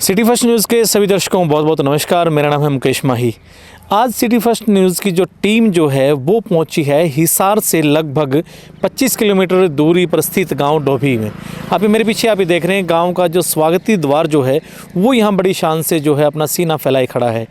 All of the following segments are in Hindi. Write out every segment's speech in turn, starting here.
सिटी फर्स्ट न्यूज़ के सभी दर्शकों को बहुत बहुत नमस्कार। मेरा नाम है मुकेश माही। आज सिटी फर्स्ट न्यूज़ की जो टीम जो है वो पहुंची है हिसार से लगभग 25 किलोमीटर दूरी पर स्थित गांव डोभी में। अभी मेरे पीछे आप देख रहे हैं गांव का जो स्वागती द्वार जो है वो यहां बड़ी शान से जो है अपना सीना फैलाए खड़ा है।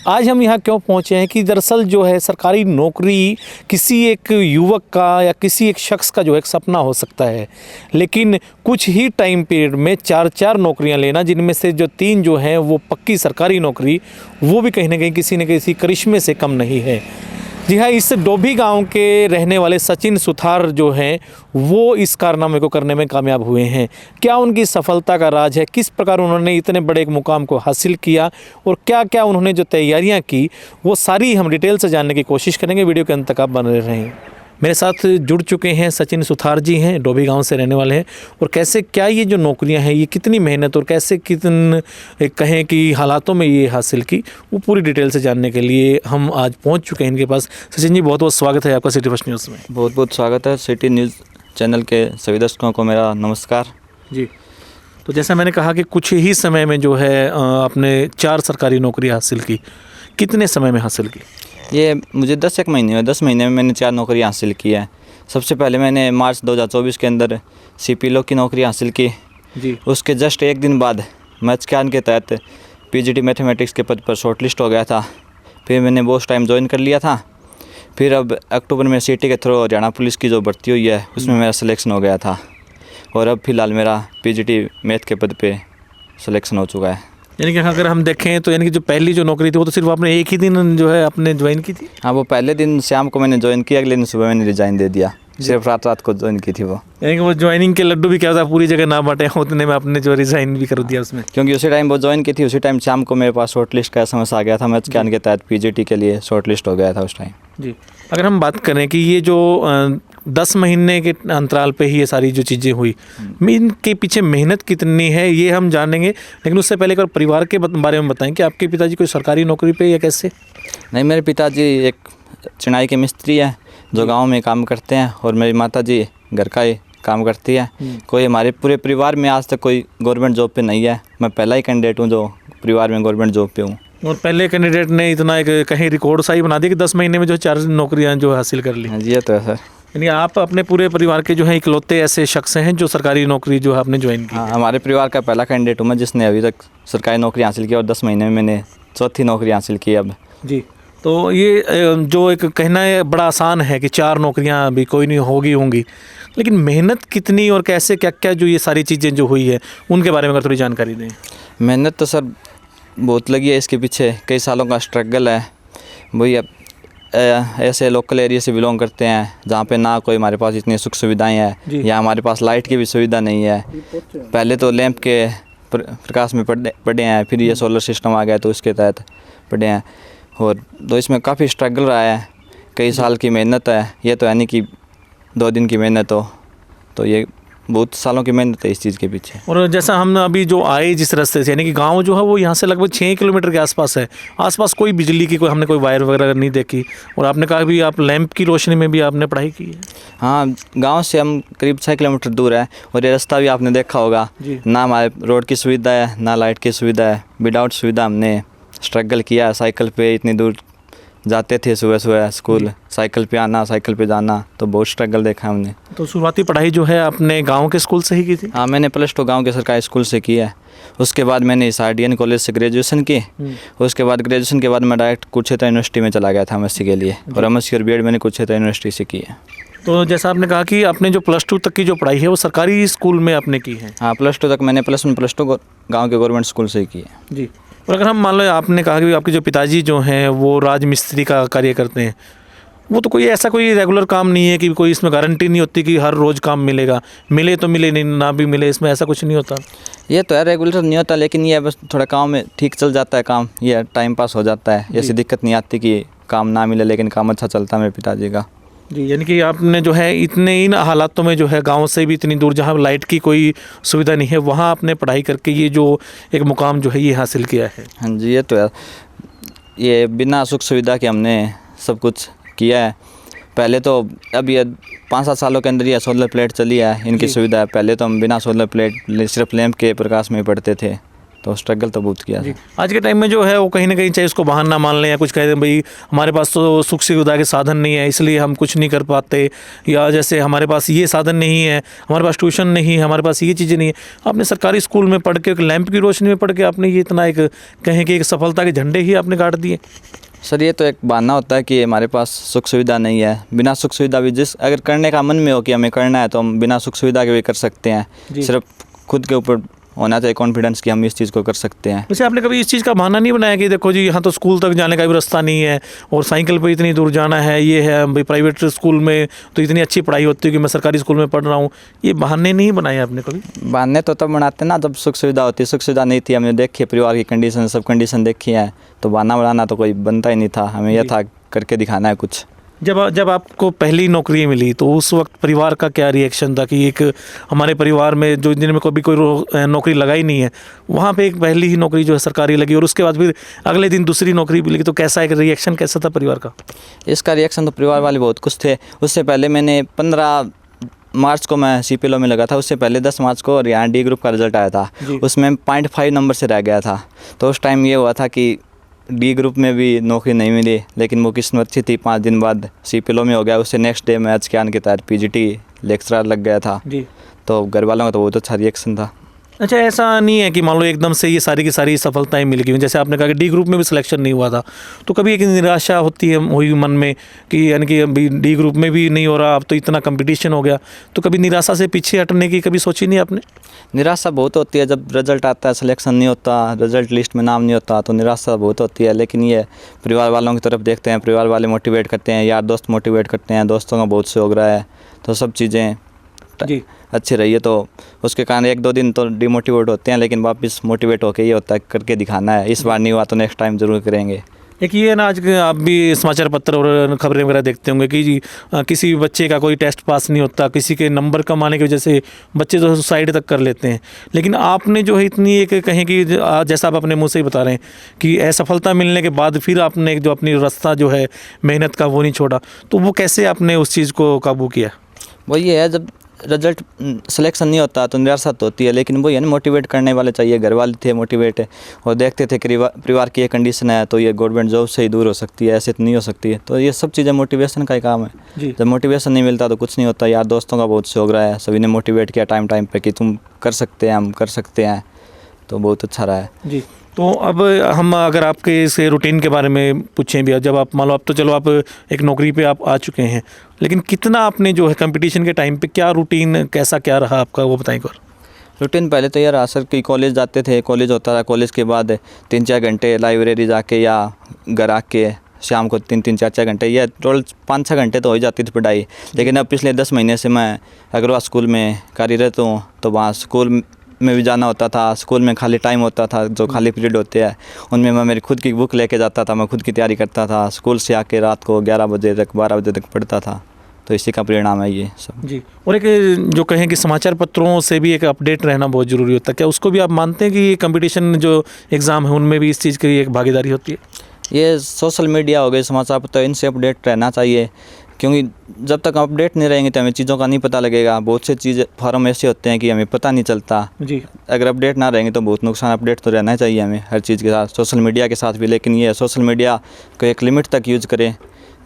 आज हम यहां क्यों पहुंचे हैं कि दरअसल जो है सरकारी नौकरी किसी एक युवक का या किसी एक शख्स का जो एक सपना हो सकता है, लेकिन कुछ ही टाइम पीरियड में चार नौकरियां लेना, जिनमें से जो 3 जो हैं वो पक्की सरकारी नौकरी, वो भी कहीं ना कहीं किसी न किसी करिश्मे से कम नहीं है। जी हाँ, इस डोभी गांव के रहने वाले सचिन सुथार जो हैं वो इस कारनामे को करने में कामयाब हुए हैं। क्या उनकी सफलता का राज है, किस प्रकार उन्होंने इतने बड़े एक मुकाम को हासिल किया और क्या क्या उन्होंने जो तैयारियां की, वो सारी हम डिटेल से जानने की कोशिश करेंगे। वीडियो के अंत तक आप बने रहें। मेरे साथ जुड़ चुके हैं सचिन सुथार जी हैं, डोभी गांव से रहने वाले हैं। और कैसे क्या ये जो नौकरियां हैं, ये कितनी मेहनत और कैसे कहें कि हालातों में ये हासिल की, वो पूरी डिटेल से जानने के लिए हम आज पहुंच चुके हैं इनके पास। सचिन जी, बहुत बहुत स्वागत है आपका सिटी फर्स्ट न्यूज़ में। बहुत बहुत स्वागत है। सिटी न्यूज़ चैनल के सभी दर्शकों को मेरा नमस्कार जी। तो जैसा मैंने कहा कि कुछ ही समय में जो है आपने 4 सरकारी नौकरी हासिल की। कितने समय में हासिल की? ये मुझे 10 महीने में 10 महीने में मैंने 4 नौकरी हासिल की है। सबसे पहले मैंने मार्च 2024 के अंदर CP की नौकरी हासिल की जी। उसके जस्ट एक दिन बाद मैथ्स ज्ञान के तहत PGT मैथमेटिक्स के पद पर शॉर्टलिस्ट हो गया था। फिर मैंने वो उस टाइम ज्वाइन कर लिया था। फिर अब अक्टूबर में CT के थ्रू हरियाणा पुलिस की जो भर्ती हुई है उसमें मेरा सिलेक्शन हो गया था और अब फ़िलहाल मेरा PGT मैथ के पद पे सिलेक्शन हो चुका है। यानी कि अगर हम देखें तो यानी कि जो पहली जो नौकरी थी वो तो सिर्फ आपने एक ही दिन जो है आपने ज्वाइन की थी? हाँ, वो पहले दिन शाम को मैंने ज्वाइन किया, अगले दिन सुबह मैंने रिजाइन दे दिया। सिर्फ रात को ज्वाइन की थी वो। यानी कि वो ज्वाइनिंग के लड्डू भी क्या था, पूरी जगह ना बांटे, उतने में आपने जो रिजाइन भी कर दिया उसमें? क्योंकि उसी टाइम वो ज्वाइन की थी, उसी टाइम शाम को मेरे पास शॉर्ट लिस्ट का SMS आ गया था। मैथ्स ज्ञान के तहत PGT के लिए शॉर्ट लिस्ट हो गया था उस टाइम जी। अगर हम बात करें कि ये जो 10 महीने के अंतराल पे ही ये सारी जो चीज़ें हुई, इनके पीछे मेहनत कितनी है ये हम जानेंगे, लेकिन उससे पहले एक बार परिवार के बारे में बताएं कि आपके पिताजी कोई सरकारी नौकरी पे या कैसे? नहीं, मेरे पिताजी एक चिनाई के मिस्त्री हैं जो गांव में काम करते हैं और मेरी माताजी घर का ही काम करती है। कोई हमारे पूरे परिवार में आज तक कोई गवर्नमेंट जॉब पे नहीं है। मैं पहला ही कैंडिडेट हूँ जो परिवार में गवर्नमेंट जॉब पे हूँ। और पहले कैंडिडेट ने इतना एक कहीं रिकॉर्ड सा ही बना दिया कि 10 महीने में जो 4 नौकरियां जो हासिल कर ली। हाँ जी, ये तो है सर। यानी आप अपने पूरे परिवार के जो है इकलौते ऐसे शख्स हैं जो सरकारी नौकरी जो है आपने ज्वाइन की? हाँ, हमारे परिवार का पहला कैंडिडेट हूँ मैं जिसने अभी तक सरकारी नौकरी हासिल की और 10 महीने में मैंने 4थी नौकरी हासिल की अब जी। तो ये जो एक कहना है बड़ा आसान है कि 4 नौकरियां अभी कोई नहीं होंगी, लेकिन मेहनत कितनी और कैसे क्या क्या जो ये सारी चीज़ें जो हुई है उनके बारे में अगर थोड़ी जानकारी दें। मेहनत तो सर बहुत लगी है, इसके पीछे कई सालों का स्ट्रगल है। वही ऐसे लोकल एरिया से बिलोंग करते हैं जहाँ पे ना कोई हमारे पास इतनी सुख सुविधाएं हैं या हमारे पास लाइट की भी सुविधा नहीं है। पहले तो लैंप के प्रकाश में पढ़े हैं, फिर ये सोलर सिस्टम आ गया तो उसके तहत पढ़े हैं और तो इसमें काफ़ी स्ट्रगल रहा है। कई साल की मेहनत है, ये तो है नहीं कि 2 दिन की मेहनत हो, तो ये बहुत सालों की मेहनत है इस चीज़ के पीछे। और जैसा हम अभी जो आए जिस रास्ते से, यानी कि गांव जो है वो यहाँ से लगभग 6 किलोमीटर के आसपास है। आसपास कोई बिजली की हमने कोई वायर वगैरह नहीं देखी और आपने कहा भी आप लैंप की रोशनी में भी आपने पढ़ाई की है। हाँ, गांव से हम करीब 6 किलोमीटर दूर है और ये रास्ता भी आपने देखा होगा। ना हमारे रोड की सुविधा है ना लाइट की सुविधा है। विदाउट सुविधा हमने स्ट्रगल किया। साइकिल पे इतनी दूर जाते थे सुबह स्कूल, साइकिल पे आना साइकिल पे जाना, तो बहुत स्ट्रगल देखा हमने। तो शुरुआती पढ़ाई जो है आपने गांव के स्कूल से ही की थी? हाँ, मैंने +2 गांव के सरकारी स्कूल से की है। उसके बाद मैंने SRDN कॉलेज से ग्रेजुएशन की। उसके बाद ग्रेजुएशन के बाद मैं डायरेक्ट कुरुक्षेत्र यूनिवर्सिटी में चला गया था MSc के लिए और MSc और BEd मैंने कुरुक्षेत्र यूनिवर्सिटी से की है। तो जैसा आपने कहा कि आपने जो +2 तक की जो पढ़ाई है वो सरकारी स्कूल में आपने की है? हाँ, +2 तक मैंने +1 +2 गाँव के गवर्नमेंट स्कूल से ही की है जी। और अगर हम मान लो आपने कहा कि आपके जो पिताजी जो हैं वो राजमिस्त्री का कार्य करते हैं, वो तो कोई ऐसा कोई रेगुलर काम नहीं है कि कोई इसमें गारंटी नहीं होती कि हर रोज़ काम मिलेगा, मिले तो मिले नहीं ना भी मिले, इसमें ऐसा कुछ नहीं होता? ये तो है, रेगुलर नहीं होता, लेकिन ये बस थोड़ा काम में ठीक चल जाता है काम, ये टाइम पास हो जाता है। ऐसी दिक्कत नहीं आती कि काम ना मिले, लेकिन काम अच्छा चलता है मेरे पिताजी का जी। यानी कि आपने जो है इतने इन हालातों में जो है गांव से भी इतनी दूर जहां लाइट की कोई सुविधा नहीं है वहां आपने पढ़ाई करके ये जो एक मुकाम जो है ये हासिल किया है। हाँ जी, ये तो है, ये बिना सुख सुविधा के हमने सब कुछ किया है। पहले तो अब ये 5-7 सालों के अंदर ये सोलर प्लेट चली है, इनकी सुविधा है। पहले तो हम बिना सोलर प्लेट सिर्फ लैंप के प्रकाश में पढ़ते थे। तो स्ट्रगल तो बहुत किया है। आज के टाइम में जो है वो कहीं ना कहीं चाहे उसको बहाना मान लें या कुछ कह दें भाई हमारे पास तो सुख सुविधा के साधन नहीं है इसलिए हम कुछ नहीं कर पाते, या जैसे हमारे पास ये साधन नहीं है, हमारे पास ट्यूशन नहीं है, हमारे पास ये चीज़ें नहीं है। आपने सरकारी स्कूल में पढ़ के एक लैंप की रोशनी में पढ़ के आपने ये इतना एक कहें कि एक सफलता के झंडे ही आपने गाड़ दिए। सर ये तो एक बहाना होता है कि हमारे पास सुख सुविधा नहीं है। बिना सुख सुविधा भी जिस अगर करने का मन में हो कि हमें करना है तो हम बिना सुख सुविधा के भी कर सकते हैं। सिर्फ खुद के ऊपर होना चाहिए कॉन्फिडेंस कि हम इस चीज़ को कर सकते हैं। वैसे आपने कभी इस चीज़ का बहाना नहीं बनाया कि देखो जी यहाँ तो स्कूल तक जाने का भी रास्ता नहीं है और साइकिल पर इतनी दूर जाना है, ये है भाई प्राइवेट स्कूल में तो इतनी अच्छी पढ़ाई होती है कि मैं सरकारी स्कूल में पढ़ रहा हूँ, ये बहाने नहीं बनाए आपने कभी? बहाने तो तब बनाते ना जब सुख सुविधा होती। सुख सुविधा नहीं थी, हमने देखी परिवार की कंडीशन, सब कंडीशन देखी है, तो बहाना बनाना तो कोई बनता ही नहीं था। हमें यह था करके दिखाना है कुछ। जब आपको पहली नौकरी मिली तो उस वक्त परिवार का क्या रिएक्शन था कि एक हमारे परिवार में जो जिनमें कभी कोई नौकरी लगाई नहीं है वहाँ पे एक पहली ही नौकरी जो है सरकारी लगी और उसके बाद फिर अगले दिन दूसरी नौकरी भी लगी, तो कैसा एक रिएक्शन कैसा था परिवार का? इसका रिएक्शन तो परिवार वाले बहुत कुछ थे। उससे पहले मैंने 15 मार्च को मैं CPLO में लगा था, उससे पहले 10 मार्च को और यहाँ D ग्रुप का रिजल्ट आया था, उसमें 0.5 नंबर से रह गया था। तो उस टाइम ये हुआ था कि D ग्रुप में भी नौकरी नहीं मिली, लेकिन वो किस्मत अच्छी थी, 5 दिन बाद CPLO में हो गया। उससे नेक्स्ट डे मैच के आने के तहत PGT लेक्चरर लग गया था जी। तो घर वालों का तो बहुत अच्छा रिएक्शन था। अच्छा, ऐसा नहीं है कि मान लो एकदम से ये सारी की सारी सफलताएं मिल गई, जैसे आपने कहा कि D ग्रुप में भी सिलेक्शन नहीं हुआ था, तो कभी एक निराशा होती है हुई मन में कि यानी कि अभी D ग्रुप में भी नहीं हो रहा, अब तो इतना कंपटीशन हो गया, तो कभी निराशा से पीछे हटने की कभी सोची नहीं आपने? निराशा बहुत होती है जब रिजल्ट आता है, सिलेक्शन नहीं होता, रिजल्ट लिस्ट में नाम नहीं होता, तो निराशा बहुत होती है। लेकिन ये परिवार वालों की तरफ देखते हैं, परिवार वाले मोटिवेट करते हैं, यार दोस्त मोटिवेट करते हैं, दोस्तों का बहुत सहयोग रहा है, तो सब चीज़ें जी अच्छी रही है। तो उसके कारण 1-2 दिन तो डिमोटिवेट होते हैं, लेकिन वापस मोटिवेट होकर ये होता है करके दिखाना है, इस बार नहीं हुआ तो नेक्स्ट टाइम ज़रूर करेंगे। एक ये ना, आज आप भी समाचार पत्र और खबरें वगैरह देखते होंगे कि जी किसी भी बच्चे का कोई टेस्ट पास नहीं होता, किसी के नंबर कम आने की वजह से बच्चे जो सुसाइड तक कर लेते हैं। लेकिन आपने जो है इतनी एक कहें कि जैसा आप अपने मुंह से ही बता रहे हैं कि असफलता मिलने के बाद फिर आपने जो अपनी रास्ता जो है मेहनत का वो नहीं छोड़ा, तो वो कैसे आपने उस चीज़ को काबू किया? वो ये है, जब रिजल्ट सिलेक्शन नहीं होता तो निराशा तो होती है, लेकिन वो ये ना मोटिवेट करने वाले चाहिए। घर वाले थे मोटिवेट और देखते थे कि परिवार की ये कंडीशन है तो ये गवर्नमेंट जॉब से ही दूर हो सकती है, ऐसे तो नहीं हो सकती है। तो ये सब चीज़ें मोटिवेशन का ही काम है। जब मोटिवेशन नहीं मिलता तो कुछ नहीं होता। यार दोस्तों का बहुत सहयोग रहा है, सभी ने मोटिवेट किया टाइम पे कि तुम कर सकते हैं, हम कर सकते हैं, तो बहुत अच्छा रहा है जी। तो अब हम अगर आपके इस रूटीन के बारे में पूछें भी, जब आप मान लो अब तो चलो आप एक नौकरी पे आप आ चुके हैं, लेकिन कितना आपने जो है कंपटीशन के टाइम पे क्या रूटीन कैसा क्या रहा आपका, वो बताएं एक बार। रूटीन पहले तो यार सर कि कॉलेज जाते थे, कॉलेज होता था, कॉलेज के बाद 3-4 घंटे लाइब्रेरी जाके या घर आके शाम को 3-3, 4-4 घंटे या टोटल 5-6 घंटे तो हो ही जाती थी पढ़ाई। लेकिन अब पिछले 10 महीने से मैं अग्रवाल स्कूल में कार्यरत हूँ, तो वहाँ स्कूल में भी जाना होता था। स्कूल में खाली टाइम होता था, जो खाली पीरियड होते हैं उनमें मैं मेरी खुद की बुक लेके जाता था, मैं खुद की तैयारी करता था। स्कूल से आके रात को 11 बजे तक 12 बजे तक पढ़ता था, तो इसी का परिणाम है ये सब जी। और एक जो कहें कि समाचार पत्रों से भी एक अपडेट रहना बहुत ज़रूरी होता है, क्या उसको भी आप मानते हैं कि ये कंपटीशन जो एग्ज़ाम है उनमें भी इस चीज़ की एक भागीदारी होती है? ये सोशल मीडिया हो गए, समाचार पत्र, इनसे अपडेट रहना चाहिए, क्योंकि जब तक अपडेट नहीं रहेंगे तो हमें चीज़ों का नहीं पता लगेगा। बहुत से चीज़ फॉर्म ऐसे होते हैं कि हमें पता नहीं चलता जी। अगर अपडेट ना रहेंगे तो बहुत नुकसान। अपडेट तो रहना चाहिए हमें हर चीज़ के साथ, सोशल मीडिया के साथ भी, लेकिन ये सोशल मीडिया को एक लिमिट तक यूज़ करें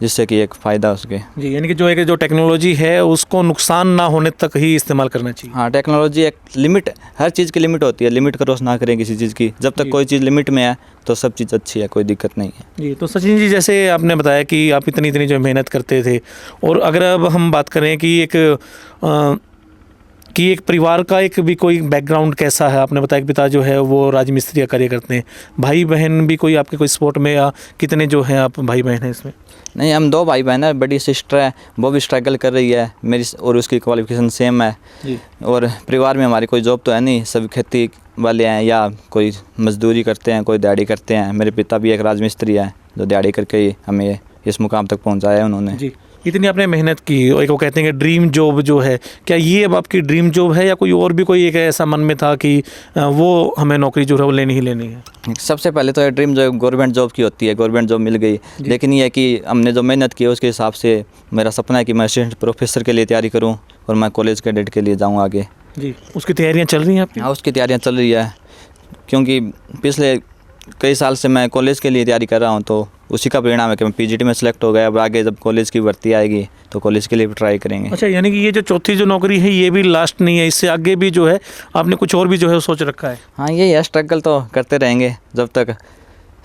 जिससे कि एक फ़ायदा उसके जी, यानी कि जो टेक्नोलॉजी है उसको नुकसान ना होने तक ही इस्तेमाल करना चाहिए। हाँ, टेक्नोलॉजी एक लिमिट, हर चीज़ की लिमिट होती है, लिमिट क्रॉस ना करें किसी चीज़ की। जब तक कोई चीज़ लिमिट में है तो सब चीज़ अच्छी है, कोई दिक्कत नहीं है जी। तो सचिन जी, जैसे आपने बताया कि आप इतनी जो मेहनत करते थे, और अगर अब हम बात करें कि एक परिवार का एक भी कोई बैकग्राउंड कैसा है, आपने बताया कि पिता जो है वो राजमिस्त्री का कार्य करते हैं, भाई बहन भी कोई आपके कोई सपोर्ट में, या कितने जो हैं आप भाई बहन हैं इसमें? नहीं, हम 2 भाई बहन हैं, बड़ी सिस्टर है, वो भी स्ट्रगल कर रही है मेरी, और उसकी क्वालिफिकेशन सेम है जी। और परिवार में हमारी कोई जॉब तो है नहीं, सब खेती वाले हैं या कोई मजदूरी करते हैं, कोई दिहाड़ी करते हैं। मेरे पिता भी एक राजमिस्त्री है जो दिहाड़ी करके ही हमें इस मुकाम तक पहुंचाया है उन्होंने जी। इतनी आपने मेहनत की, एक वो कहते हैं कि ड्रीम जॉब जो है, क्या ये अब आपकी ड्रीम जॉब है, या कोई और भी कोई एक ऐसा मन में था कि वो हमें नौकरी जो है वो लेनी ही लेनी है? सबसे पहले तो ये ड्रीम जॉब गवर्नमेंट जॉब की होती है, गवर्नमेंट जॉब मिल गई, लेकिन ये है कि हमने जो मेहनत की है उसके हिसाब से मेरा सपना है कि मैं असिस्टेंट प्रोफेसर के लिए तैयारी करूँ और मैं कॉलेज कैडेट के लिए जाऊँ आगे जी। उसकी तैयारियाँ चल रही हैं आपकी? हाँ, उसकी तैयारियाँ चल रही है। क्योंकि पिछले कई साल से मैं कॉलेज के लिए तैयारी कर रहा हूँ, तो उसी का परिणाम है कि मैं पीजीटी में सेलेक्ट हो गया। अब आगे जब कॉलेज की भर्ती आएगी तो कॉलेज के लिए भी ट्राई करेंगे। अच्छा, यानी कि ये जो चौथी जो नौकरी है ये भी लास्ट नहीं है, इससे आगे भी जो है आपने कुछ और भी जो है सोच रखा है? हाँ, यही है, स्ट्रगल तो करते रहेंगे जब तक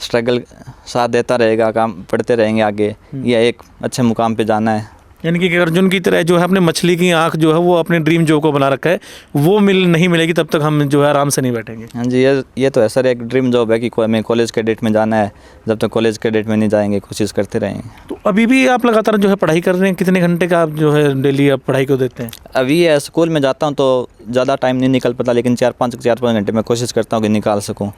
स्ट्रगल साथ देता रहेगा, काम पढ़ते रहेंगे आगे। यह एक अच्छे मुकाम पे जाना है। यानी कि अर्जुन की तरह जो है अपने मछली की आंख जो है वो अपने ड्रीम जॉब को बना रखा है, वो नहीं मिलेगी तब तक हम जो है आराम से नहीं बैठेंगे। हाँ जी, ये तो है सर, एक ड्रीम जॉब है कि हमें कॉलेज कैडेट में जाना है। जब तक कॉलेज कैडेट में नहीं जाएंगे कोशिश करते रहेंगे। तो अभी भी आप लगातार जो है पढ़ाई कर रहे हैं? कितने घंटे का आप जो है डेली आप पढ़ाई को देते हैं? अभी स्कूल में जाता हूँ तो ज़्यादा टाइम नहीं निकल पाता, लेकिन 4-5 घंटे मैं कोशिश करता हूँ कि निकाल सकूँ।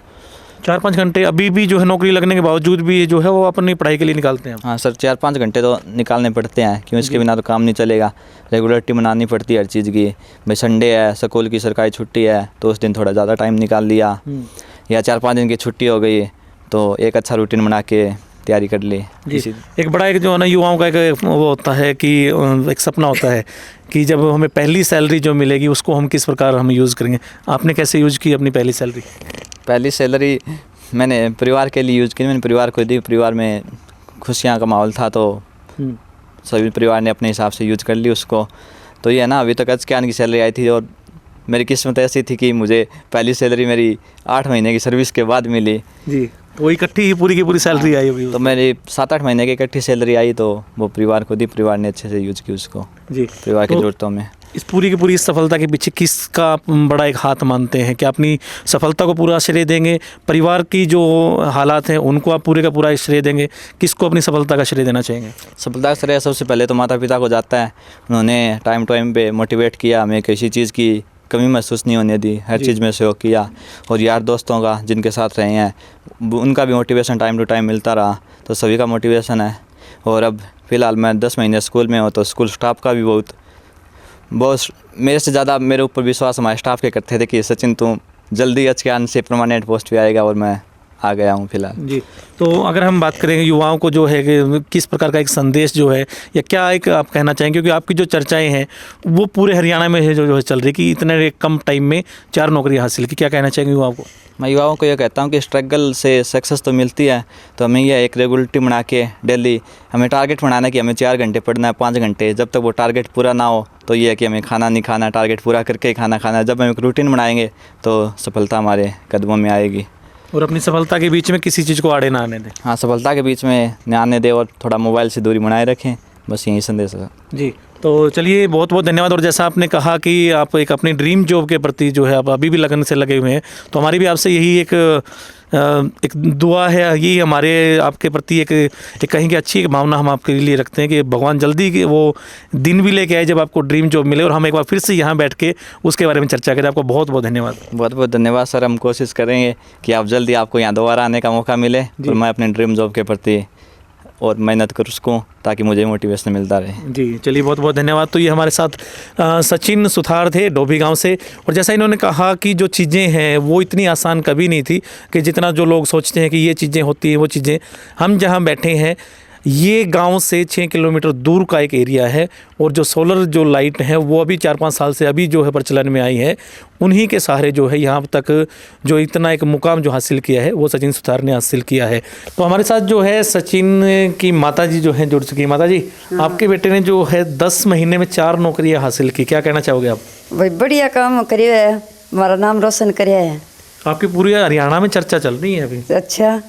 4-5 घंटे अभी भी जो है नौकरी लगने के बावजूद भी जो है वो अपनी पढ़ाई के लिए निकालते हैं? हाँ सर, 4-5 घंटे तो निकालने पड़ते हैं, क्यों इसके बिना तो काम नहीं चलेगा। रेगुलरिटी बनानी पड़ती है हर चीज़ की। भाई संडे है, स्कूल की सरकारी छुट्टी है, तो उस दिन थोड़ा ज़्यादा टाइम निकाल लिया, या 4-5 दिन की छुट्टी हो गई तो एक अच्छा रूटीन बना के तैयारी कर ली। एक बड़ा एक जो है ना युवाओं का एक वो होता है कि एक सपना होता है कि जब हमें पहली सैलरी जो मिलेगी उसको हम किस प्रकार हम यूज़ करेंगे। आपने कैसे यूज़ की अपनी पहली सैलरी? पहली सैलरी मैंने परिवार के लिए यूज़ की। मैंने परिवार को दी, परिवार में खुशियाँ का माहौल था तो सभी परिवार ने अपने हिसाब से यूज कर ली उसको। तो ये है ना, अभी तक एचकेआन की सैलरी आई थी और मेरी किस्मत ऐसी थी कि मुझे पहली सैलरी मेरी 8 महीने की सर्विस के बाद मिली जी। वो इकट्ठी ही पूरी की पूरी सैलरी आई अभी? तो मेरी 7-8 महीने की इकट्ठी सैलरी आई तो वो परिवार को दी, परिवार ने अच्छे से यूज की उसको जी, परिवार की ज़रूरतों में। इस पूरी की पूरी सफलता के पीछे किसका आप बड़ा एक हाथ मानते हैं? कि अपनी सफलता को पूरा श्रेय देंगे, परिवार की जो हालात हैं उनको आप पूरे का पूरा श्रेय देंगे, किसको अपनी सफलता का श्रेय देना चाहेंगे? सफलता का श्रेय सबसे पहले तो माता पिता को जाता है। उन्होंने टाइम टाइम पे मोटिवेट किया, हमें किसी चीज़ की कमी महसूस नहीं होने दी, हर चीज़ में सहयोग किया। और यार दोस्तों का जिनके साथ रहे हैं उनका भी मोटिवेशन टाइम टू टाइम मिलता रहा, तो सभी का मोटिवेशन है। और अब फ़िलहाल मैं 10 महीने स्कूल में हूँ तो स्कूल स्टाफ का भी बहुत मेरे से ज़्यादा मेरे ऊपर विश्वास हमारे स्टाफ के करते थे कि सचिन तुम जल्दी एचकेआन से परमानेंट पोस्ट पे आएगा, और मैं आ गया हूँ फिलहाल जी। तो अगर हम बात करेंगे युवाओं को जो है कि किस प्रकार का एक संदेश जो है या क्या एक आप कहना चाहेंगे, क्योंकि आपकी जो चर्चाएं हैं वो पूरे हरियाणा में है जो है चल रही कि इतने कम टाइम में 4 नौकरी हासिल की, क्या कहना चाहेंगे युवाओं को? मैं युवाओं को ये कहता हूँ कि स्ट्रगल से सक्सेस तो मिलती है, तो हमें यह एक रेगुलरिटी बना के डेली हमें टारगेट बनाना है कि हमें 4 घंटे पढ़ना है, 5 घंटे। जब तक वो टारगेट पूरा ना हो तो ये है कि हमें खाना नहीं खाना, टारगेट पूरा करके ही खाना खाना है। जब हम एक रूटीन बनाएंगे तो सफलता हमारे कदमों में आएगी। और अपनी सफलता के बीच में किसी चीज़ को आड़े ना आने दें। हाँ, सफलता के बीच में ना आने दें और थोड़ा मोबाइल से दूरी बनाए रखें, बस यही संदेश है जी। तो चलिए, बहुत बहुत धन्यवाद। और जैसा आपने कहा कि आप एक अपनी ड्रीम जॉब के प्रति जो है आप अभी भी लगन से लगे हुए हैं, तो हमारी भी आपसे यही एक दुआ है, यही हमारे आपके प्रति एक कहीं की अच्छी एक भावना हम आपके लिए रखते हैं कि भगवान जल्दी वो दिन भी लेके आए जब आपको ड्रीम जॉब मिले और हम एक बार फिर से यहाँ बैठ के उसके बारे में चर्चा करें। आपको बहुत बहुत धन्यवाद। बहुत बहुत धन्यवाद सर। हम कोशिश करेंगे कि आप जल्दी आपको यहाँ दोबारा आने का मौका मिले और मैं अपने ड्रीम जॉब के प्रति और मेहनत कर सकूँ ताकि मुझे मोटिवेशन मिलता रहे जी। चलिए, बहुत बहुत धन्यवाद। तो ये हमारे साथ सचिन सुथार थे डोभी गांव से। और जैसा इन्होंने कहा कि जो चीज़ें हैं वो इतनी आसान कभी नहीं थी कि जितना जो लोग सोचते हैं कि ये चीज़ें होती हैं वो चीज़ें। हम जहां बैठे हैं ये गांव से 6 किलोमीटर दूर का एक एरिया है, और जो सोलर जो लाइट है वो अभी 4-5 साल से अभी जो है प्रचलन में आई है, उन्हीं के सहारे जो है यहाँ तक जो इतना एक मुकाम जो हासिल किया है वो सचिन सुथार ने हासिल किया है। तो हमारे साथ जो है सचिन की माता जी जो है जुड़ चुकी है। माता जी, आपके बेटे ने जो है 10 महीने में 4 नौकरियाँ हासिल की, क्या कहना चाहोगे आप? भाई बढ़िया काम करे है, हमारा नाम रोशन कराया है। आपकी पूरी हरियाणा में चर्चा चल रही है अभी। अच्छा,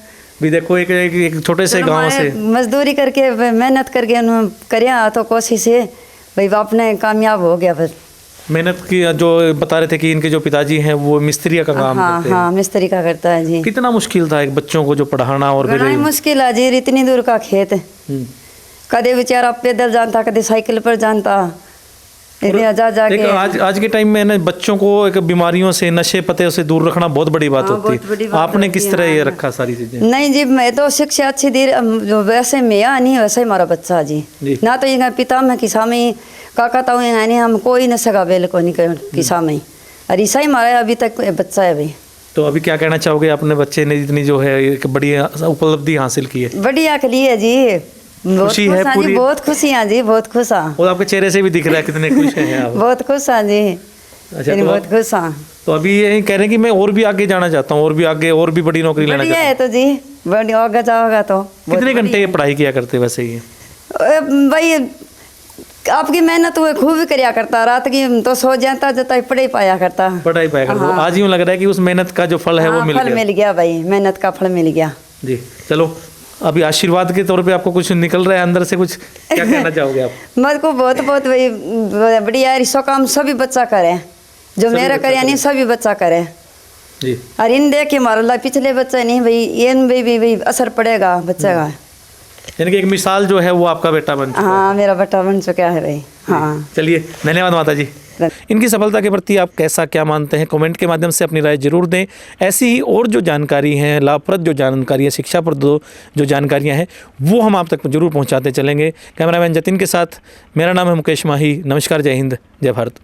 भी देखो एक छोटे से गांव से मजदूरी करके मेहनत करके उन्होंने कराया तो कोशिश है भाई आपने कामयाब हो गया। फिर मेहनत की जो बता रहे थे कि इनके जो पिताजी हैं वो मिस्त्री का काम करते हैं। हाँ, मिस्त्री का करता है जी। कितना मुश्किल था एक बच्चों को जो पढ़ाना, और फिर मुश्किल है जी, इतनी दूर का खेत है, कदे बेचारा पैदल जानता, कदे साइकिल पर जानता, आज के टाइम में ना बच्चों को एक बीमारियों से, नशे पते से दूर रखना बहुत बड़ी बात होती है। आपने किस तरह ये रखा सारी चीजें? नहीं जी, मैं तो शिक्षा अच्छी दी, वैसे मैं नहीं वैसे ही हमारा बच्चा जी ना, तो ये पिता में किसा में काका ताऊ नहीं, हम कोई न सका बेल को नहीं किसा में, और ऐसा ही हमारा अभी तक बच्चा है भाई। तो अभी क्या कहना चाहोगे, अपने बच्चे ने इतनी जो है एक बड़ी उपलब्धि हासिल की है? बढ़िया के लिए जी, खुशी है पूरी? बहुत खुशी है जी, बहुत खुश है। और आपके चेहरे से भी दिख रहा है कितने खुश हैं आप। बहुत खुश है जी। अच्छा, यानी तो बहुत खुश हाँ। तो अभी यही कह रहे हैं कि मैं और भी आगे जाना चाहता हूँ, और भी आगे और भी बड़ी नौकरी लेना बढ़िया चाहता है तो जी, बड़ी आगे जाओगा तो हूँ। कितने घंटे पढ़ाई किया करते वैसे ये? भाई आपकी मेहनत हुए खूब करिया करता, रात की तो सो जाता जता पढ़े पाया करता। पढ़ाई पाया करते, हाँ। आज यूँ लग रहा है कि उस मेहनत का जो फल है वो हाँ, मिल फल गया। मिल गया भाई, मेहनत का फल मिल गया जी चलो, अभी आशीर्वाद के तौर पे आपको कुछ निकल रहा है अंदर से, कुछ क्या कहना चाहोगे आप? मत को बहुत बहुत भाई बढ़िया है, इसो काम सभी बच्चा करे, जो मेरा करे नहीं सभी बच्चा करे। जी और इन देख के मारो ला पिछले बच्चा नहीं भाई, इन भी असर पड़ेगा बच्चे का। यानी कि एक मिसाल जो है वो आपका बेटा बन चुका है। हाँ मेरा बेटा बन चुका है भाई। हाँ चलिए, धन्यवाद माता जी। इनकी सफलता के प्रति आप कैसा क्या मानते हैं, कमेंट के माध्यम से अपनी राय जरूर दें। ऐसी ही और जो जानकारी है, लाभप्रद जो जानकारी है, शिक्षाप्रद जो जानकारियां हैं वो हम आप तक जरूर पहुंचाते चलेंगे। कैमरामैन जतिन के साथ मेरा नाम है मुकेश माही। नमस्कार, जय हिंद, जय भारत।